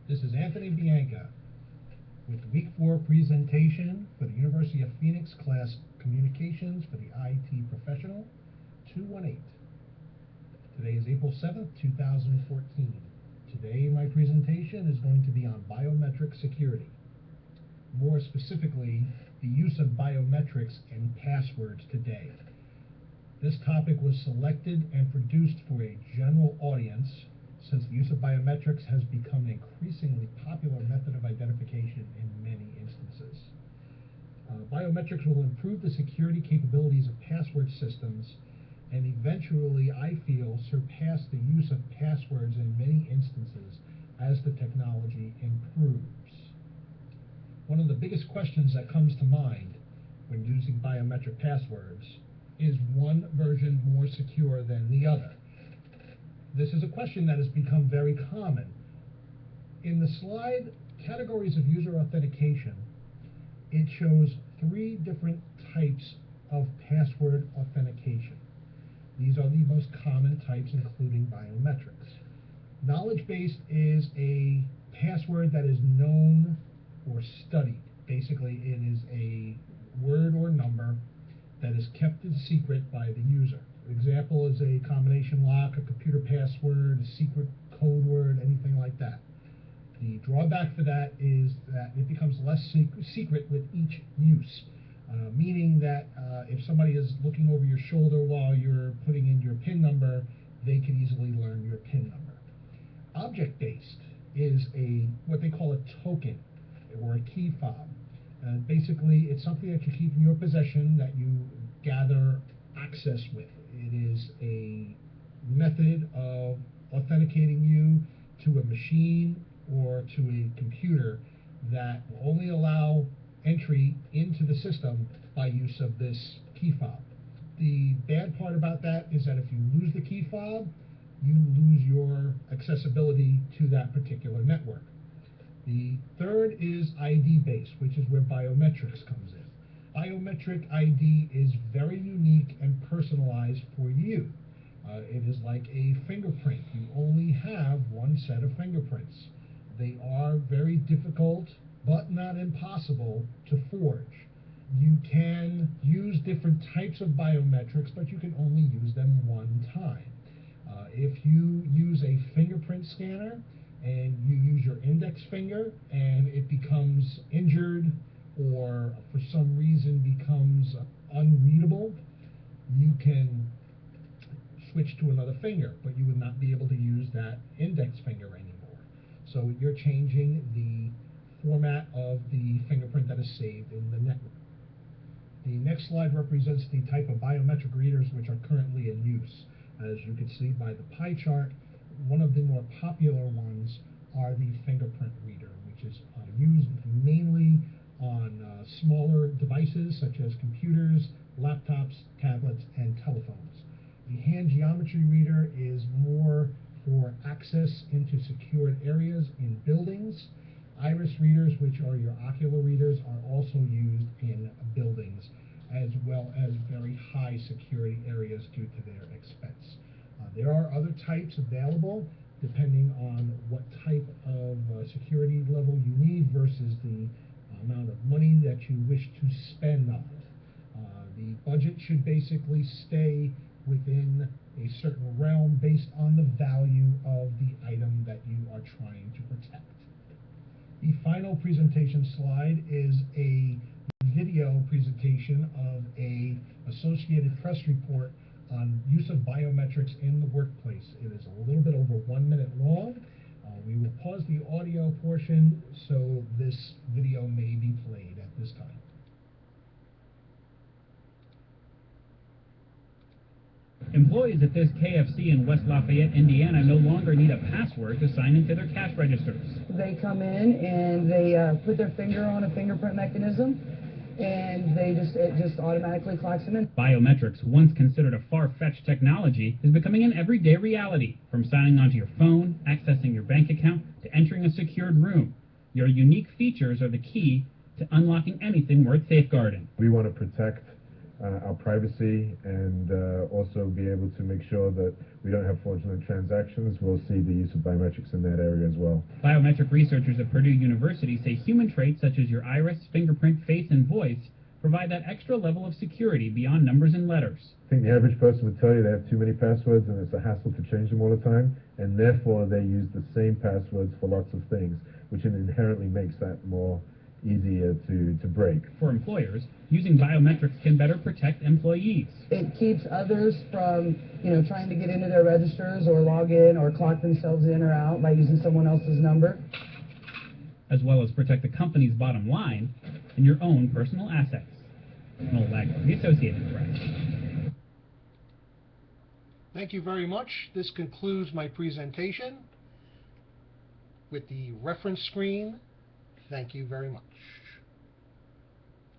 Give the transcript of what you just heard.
This is Anthony Bianca with the Week 4 presentation for the University of Phoenix class Communications for the IT Professional 218. Today is April 7th, 2014. Today my presentation is going to be on biometric security. More specifically, the use of biometrics and passwords today. This topic was selected and produced for a general audience since the use of biometrics has become an increasingly popular method of identification in many instances. Biometrics will improve the security capabilities of password systems and eventually, I feel, surpass the use of passwords in many instances as the technology improves. One of the biggest questions that comes to mind when using biometric passwords is one version more secure than the other? This is a question that has become very common. In the slide, Categories of User Authentication, it shows 3 different types of password authentication. These are the most common types, including biometrics. Knowledge-based is a password that is known or studied. Basically, it is a word or number that is kept a secret by the user. For example is a combination lock, a computer password, a secret code word, anything like that. The drawback for that is that it becomes less secret with each use, meaning that if somebody is looking over your shoulder while you're putting in your PIN number, they can easily learn your PIN number. Object-based is what they call a token or a key fob. Basically, it's something that you keep in your possession that you gather access with. It is a method of authenticating you to a machine or to a computer that will only allow entry into the system by use of this key fob. The bad part about that is that if you lose the key fob, you lose your accessibility to that particular network. The third is ID-based, which is where biometrics comes in. Biometric ID is very unique and personalized for you. It is like a fingerprint. You only have one set of fingerprints. They are very difficult, but not impossible, to forge. You can use different types of biometrics, but you can only use them one time. If you use a fingerprint scanner and you use your index finger and it becomes injured or for some reason becomes unreadable, you can switch to another finger, but you would not be able to use that index finger anymore. So you're changing the format of the fingerprint that is saved in the network. The next slide represents the type of biometric readers which are currently in use. As you can see by the pie chart, one of the more popular ones are the fingerprint reader, which is used mainly on smaller devices such as computers, laptops, tablets, and telephones. The hand geometry reader is more for access into secured areas in buildings. Iris readers, which are your ocular readers, are also used in buildings, as well as very high security areas due to their expense. There are other types available depending on what type of security level you need versus the amount of money that you wish to spend on it. The budget should basically stay within a certain realm based on the value of the item that you are trying to protect. The final presentation slide is a video presentation of an Associated Press report on use of biometrics in the workplace. It is a little bit over 1 minute long. We will pause the audio portion so this video may be played at this time. Employees at this KFC in West Lafayette, Indiana no longer need a password to sign into their cash registers. They come in and they put their finger on a fingerprint mechanism and it just automatically clocks them in. Biometrics, once considered a far-fetched technology, is becoming an everyday reality. From signing onto your phone, accessing your bank account, to entering a secured room. Your unique features are the key to unlocking anything worth safeguarding. We want to protect our privacy, and also be able to make sure that we don't have fraudulent transactions. We'll see the use of biometrics in that area as well. Biometric researchers at Purdue University say human traits such as your iris, fingerprint, face, and voice provide that extra level of security beyond numbers and letters. I think the average person would tell you they have too many passwords and it's a hassle to change them all the time, and therefore they use the same passwords for lots of things, which inherently makes that more easier to break. For employers, using biometrics can better protect employees. It keeps others from, trying to get into their registers or log in or clock themselves in or out by using someone else's number. As well as protect the company's bottom line and your own personal assets. Noel Wagner, The Associated Press. Thank you very much. This concludes my presentation with the reference screen. Thank you very much.